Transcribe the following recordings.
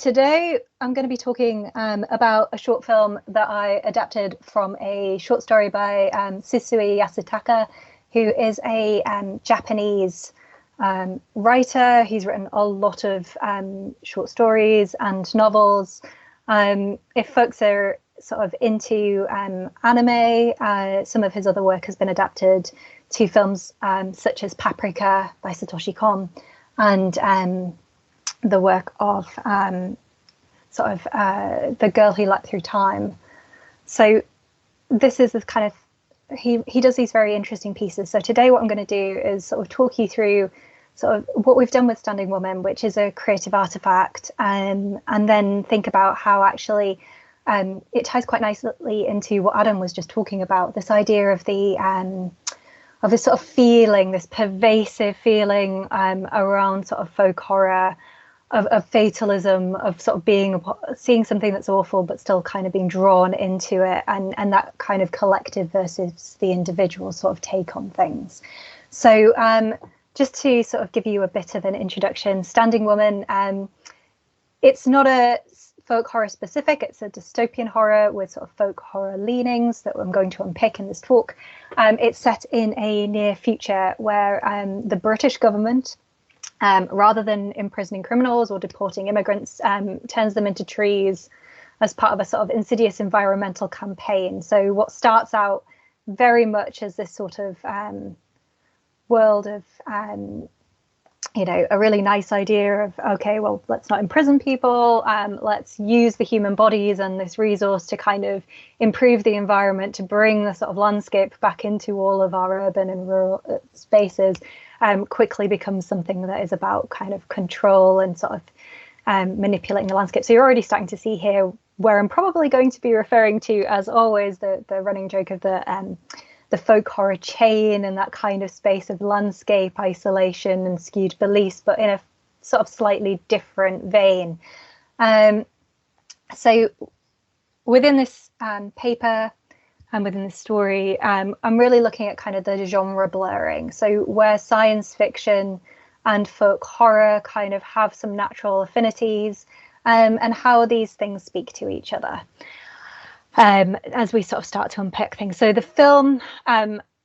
Today I'm going to be talking about a short film that I adapted from a short story by Sisui Yasutaka, who is a Japanese writer. He's written a lot of short stories and novels. If folks are sort of into anime, some of his other work has been adapted to films such as Paprika by Satoshi Kon, and the work of The Girl Who Leapt Through Time. So this is the kind of, he does these very interesting pieces. So today what I'm going to do is sort of talk you through sort of what we've done with Standing Woman, which is a creative artifact, and then think about how actually it ties quite nicely into what Adam was just talking about, this idea of of this sort of feeling, this pervasive feeling around sort of folk horror, of fatalism, of sort of seeing something that's awful but still kind of being drawn into it, and that kind of collective versus the individual sort of take on things. So just to sort of give you a bit of an introduction, Standing Woman, it's not a folk horror specific, it's a dystopian horror with sort of folk horror leanings that I'm going to unpick in this talk. It's set in a near future where the British government, rather than imprisoning criminals or deporting immigrants, turns them into trees as part of a sort of insidious environmental campaign. So what starts out very much as this sort of world of, a really nice idea of, okay, well, let's not imprison people, let's use the human bodies and this resource to kind of improve the environment, to bring the sort of landscape back into all of our urban and rural spaces, quickly becomes something that is about kind of control and sort of manipulating the landscape. So you're already starting to see here where I'm probably going to be referring to, as always, the running joke of the folk horror chain and that kind of space of landscape isolation and skewed beliefs, but in a sort of slightly different vein. So within this paper and within the story, I'm really looking at kind of the genre blurring. So where science fiction and folk horror kind of have some natural affinities, and how these things speak to each other as we sort of start to unpick things. So the film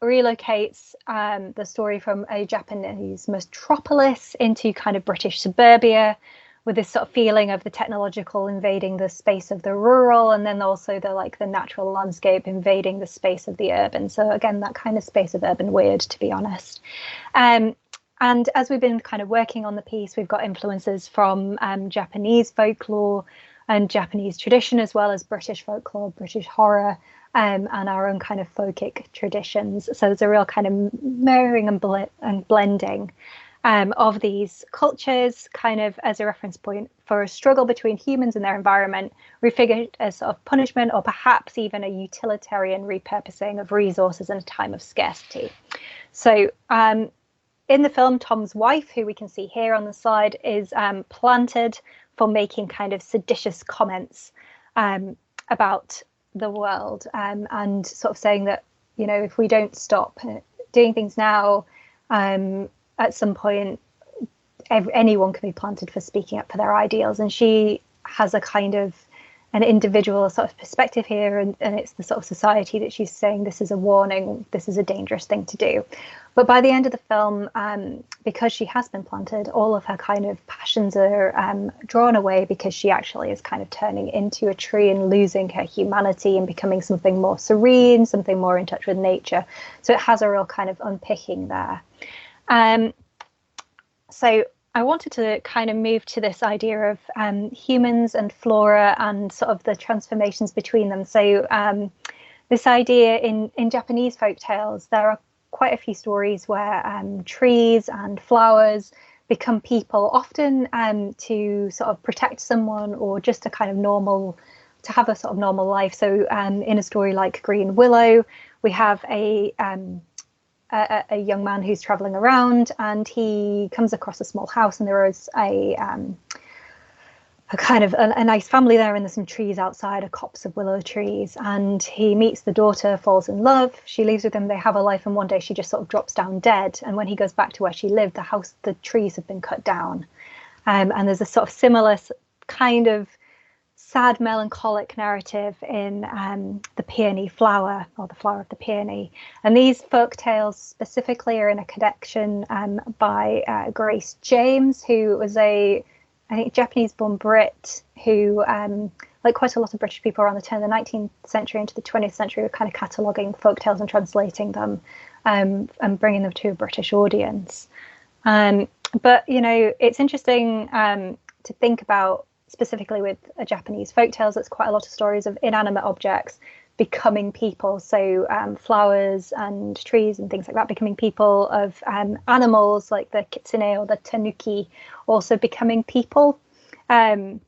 relocates the story from a Japanese metropolis into kind of British suburbia, with this sort of feeling of the technological invading the space of the rural, and then also the natural landscape invading the space of the urban. So again, that kind of space of urban weird, to be honest. And as we've been kind of working on the piece, we've got influences from Japanese folklore and Japanese tradition, as well as British folklore, British horror, and our own kind of folkic traditions. So there's a real kind of mirroring and blending of these cultures, kind of as a reference point for a struggle between humans and their environment, refigured as sort of punishment, or perhaps even a utilitarian repurposing of resources in a time of scarcity. So in the film, Tom's wife, who we can see here on the slide, is planted for making kind of seditious comments about the world, and sort of saying that, if we don't stop doing things now, at some point anyone can be planted for speaking up for their ideals. And she has a kind of an individual sort of perspective here, and it's the sort of society that she's saying this is a warning, this is a dangerous thing to do. But by the end of the film, because she has been planted, all of her kind of passions are drawn away, because she actually is kind of turning into a tree and losing her humanity and becoming something more serene, something more in touch with nature. So it has a real kind of unpicking there. So I wanted to kind of move to this idea of humans and flora and sort of the transformations between them. So this idea in Japanese folk tales, there are quite a few stories where trees and flowers become people, often to sort of protect someone, or just to have a sort of normal life. So in a story like Green Willow, we have a young man who's traveling around, and he comes across a small house, and there is a kind of a nice family there, and there's some trees outside, a copse of willow trees, and he meets the daughter, falls in love, she leaves with him, they have a life, and one day she just sort of drops down dead. And when he goes back to where she lived, the trees have been cut down, and there's a sort of similar kind of sad, melancholic narrative in The Peony Flower, or The Flower of the Peony. And these folk tales specifically are in a collection by Grace James, who was I think, Japanese-born Brit who, like quite a lot of British people around the turn of the 19th century into the 20th century, were kind of cataloguing folk tales and translating them and bringing them to a British audience. But, it's interesting to think about, specifically with Japanese folk tales, it's quite a lot of stories of inanimate objects becoming people. So flowers and trees and things like that becoming people, of animals like the kitsune or the tanuki also becoming people. And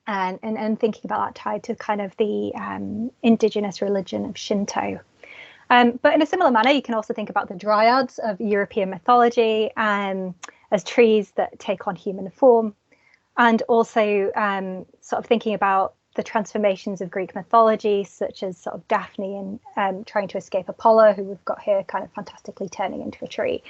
thinking about that tied to kind of the indigenous religion of Shinto. But in a similar manner, you can also think about the dryads of European mythology as trees that take on human form. And also sort of thinking about the transformations of Greek mythology, such as sort of Daphne and trying to escape Apollo, who we've got here kind of fantastically turning into a tree,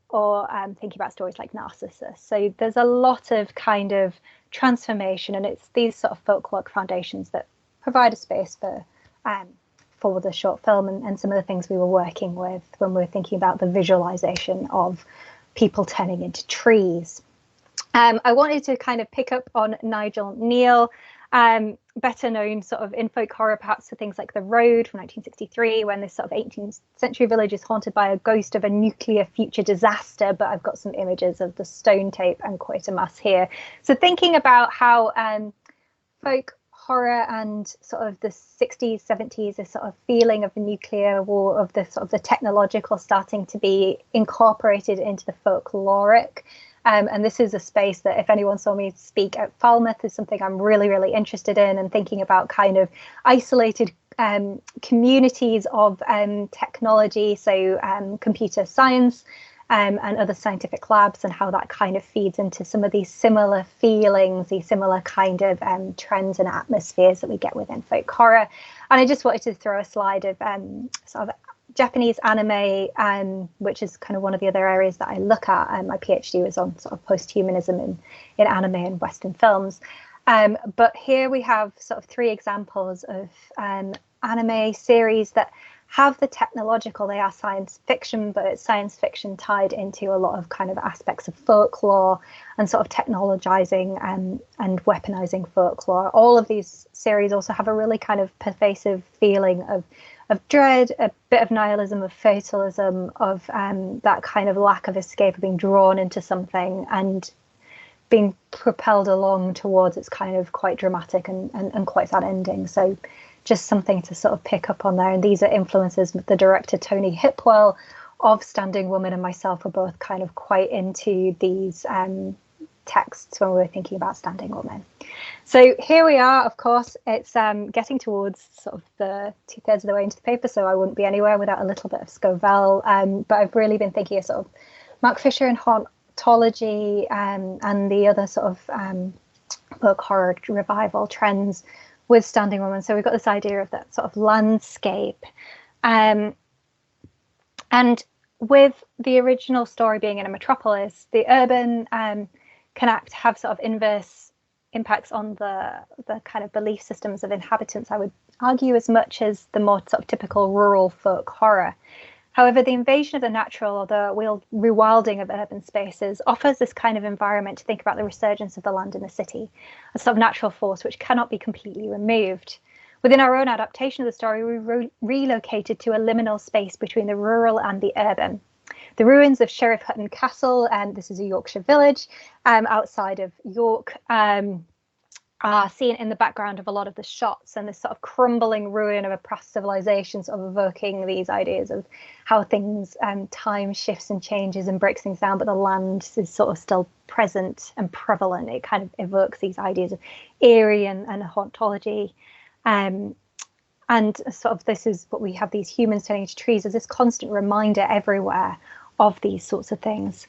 or thinking about stories like Narcissus. So there's a lot of kind of transformation, and it's these sort of folkloric foundations that provide a space for the short film and some of the things we were working with when we were thinking about the visualization of people turning into trees. I wanted to kind of pick up on Nigel Kneale, better known sort of in folk horror perhaps for things like The Road from 1963, when this sort of 18th century village is haunted by a ghost of a nuclear future disaster. But I've got some images of the stone tape and Quatermass here. So thinking about how folk horror and sort of the 60s, 70s, this sort of feeling of the nuclear war, of the sort of the technological starting to be incorporated into the folkloric. And this is a space that, if anyone saw me speak at Falmouth, is something I'm really, really interested in, and thinking about kind of isolated communities of technology, so computer science and other scientific labs, and how that kind of feeds into some of these similar feelings, these similar kind of trends and atmospheres that we get within folk horror. And I just wanted to throw a slide of sort of Japanese anime, which is kind of one of the other areas that I look at. My PhD was on sort of post-humanism in anime and Western films. But here we have sort of 3 examples of anime series that have the technological. They are science fiction, but it's science fiction tied into a lot of kind of aspects of folklore and sort of technologizing and weaponizing folklore. All of these series also have a really kind of pervasive feeling of dread, a bit of nihilism, of fatalism, of that kind of lack of escape, of being drawn into something and being propelled along towards its kind of quite dramatic and quite sad ending. So just something to sort of pick up on there. And these are influences. The director Tony Hipwell of Standing Woman and myself were both kind of quite into these texts when we were thinking about Standing Woman. So here we are. Of course, it's getting towards sort of the 2/3 of the way into the paper, so I wouldn't be anywhere without a little bit of Scovell. But I've really been thinking of sort of Mark Fisher and hauntology and the other sort of folk horror revival trends with Standing Woman. So we've got this idea of that sort of landscape. And with the original story being in a metropolis, the urban can have sort of inverse impacts on the kind of belief systems of inhabitants, I would argue, as much as the more sort of typical rural folk horror. However, the invasion of the natural, or the rewilding of urban spaces, offers this kind of environment to think about the resurgence of the land in the city, a sort of natural force which cannot be completely removed. Within our own adaptation of the story, we relocated to a liminal space between the rural and the urban. The ruins of Sheriff Hutton Castle, and this is a Yorkshire village outside of York, are seen in the background of a lot of the shots, and this sort of crumbling ruin of a past civilization, sort of evoking these ideas of how things, time shifts and changes and breaks things down, but the land is sort of still present and prevalent. It kind of evokes these ideas of eerie and hauntology. And sort of this is what we have, these humans turning into trees, as this constant reminder everywhere of these sorts of things.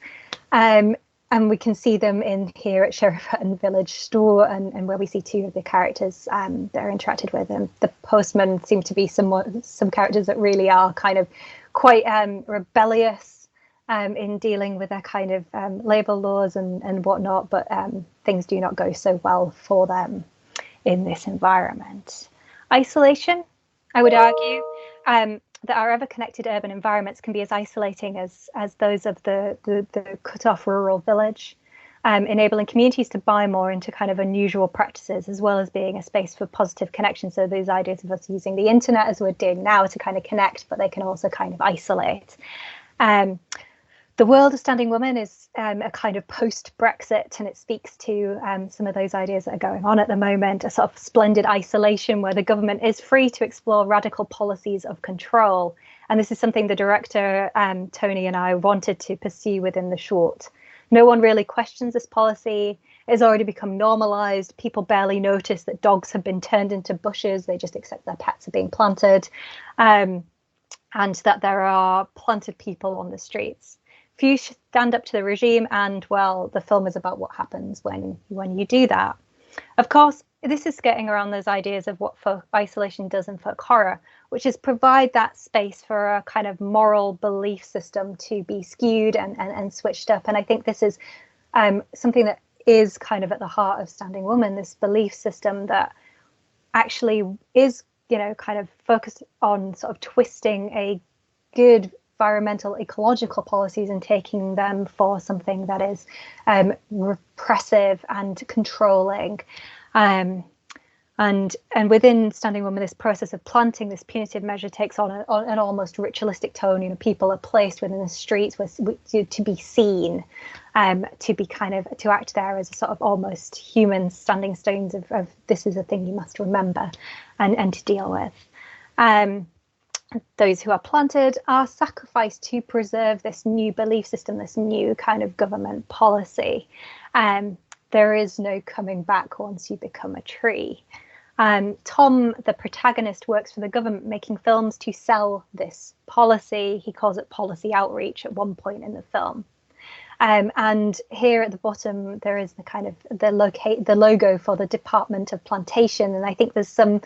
And we can see them in here at Sheriff Hutton Village Store, and where we see 2 of the characters that are interacted with. And the postmen seem to be some characters that really are kind of quite rebellious in dealing with their kind of labour laws and whatnot, but things do not go so well for them in this environment. Isolation, I would argue, that our ever-connected urban environments can be as isolating as those of the cut-off rural village, enabling communities to buy more into kind of unusual practices, as well as being a space for positive connection. So those ideas of us using the internet as we're doing now to kind of connect, but they can also kind of isolate. The world of Standing Woman is a kind of post-Brexit, and it speaks to some of those ideas that are going on at the moment, a sort of splendid isolation where the government is free to explore radical policies of control. And this is something the director, Tony, and I wanted to pursue within the short. No one really questions this policy. It's already become normalized. People barely notice that dogs have been turned into bushes. They just accept their pets are being planted, and that there are planted people on the streets. Few stand up to the regime, and well, the film is about what happens when you do that. Of course, this is getting around those ideas of what folk isolation does in folk horror, which is provide that space for a kind of moral belief system to be skewed and switched up. And I think this is something that is kind of at the heart of Standing Woman, this belief system that actually is, kind of focused on sort of twisting a good environmental ecological policies and taking them for something that is repressive and controlling. And within Standing Woman, this process of planting, this punitive measure takes on an almost ritualistic tone. People are placed within the streets to be seen, to be kind of to act there as a sort of almost human standing stones of this is a thing you must remember and to deal with. Those who are planted are sacrificed to preserve this new belief system, this new kind of government policy. There is no coming back once you become a tree. Tom, the protagonist, works for the government making films to sell this policy. He calls it policy outreach at one point in the film. And here at the bottom, there is the kind of the logo for the Department of Plantation. And I think there's some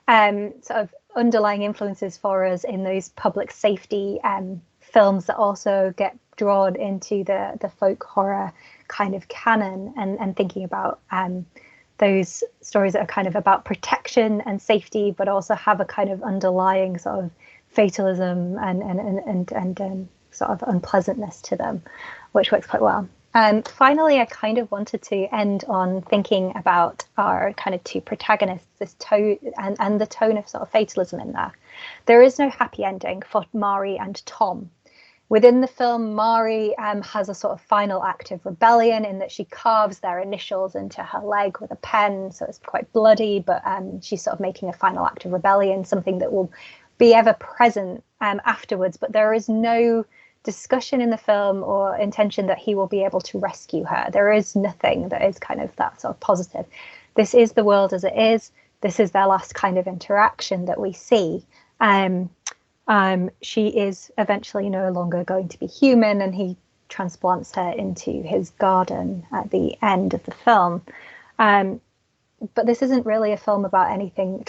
sort of underlying influences for us in those public safety films that also get drawn into the folk horror kind of canon, and thinking about those stories that are kind of about protection and safety, but also have a kind of underlying sort of fatalism and sort of unpleasantness to them, which works quite well. Finally, I kind of wanted to end on thinking about our kind of two protagonists, this tone and the tone of sort of fatalism in there. There is no happy ending for Mari and Tom. Within the film, Mari has a sort of final act of rebellion in that she carves their initials into her leg with a pen, so it's quite bloody, but she's sort of making a final act of rebellion, something that will be ever present afterwards. But there is no discussion in the film or intention that he will be able to rescue her. There is nothing that is kind of that sort of positive. This is the world as it is. This is their last kind of interaction that we see. She is eventually no longer going to be human, and he transplants her into his garden at the end of the film. But this isn't really a film about anything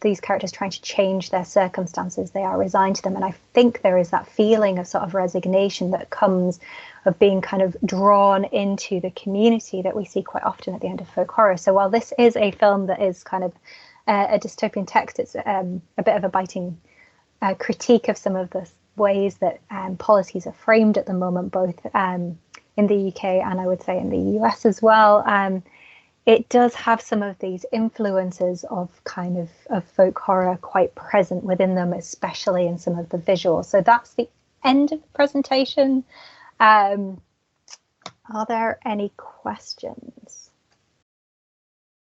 these characters trying to change their circumstances. They are resigned to them. And I think there is that feeling of sort of resignation that comes of being kind of drawn into the community that we see quite often at the end of folk horror. So while this is a film that is kind of a dystopian text, it's a bit of a biting critique of some of the ways that policies are framed at the moment, both in the UK and I would say in the US as well. It does have some of these influences of kind of folk horror quite present within them, especially in some of the visuals. So that's the end of the presentation. Are there any questions?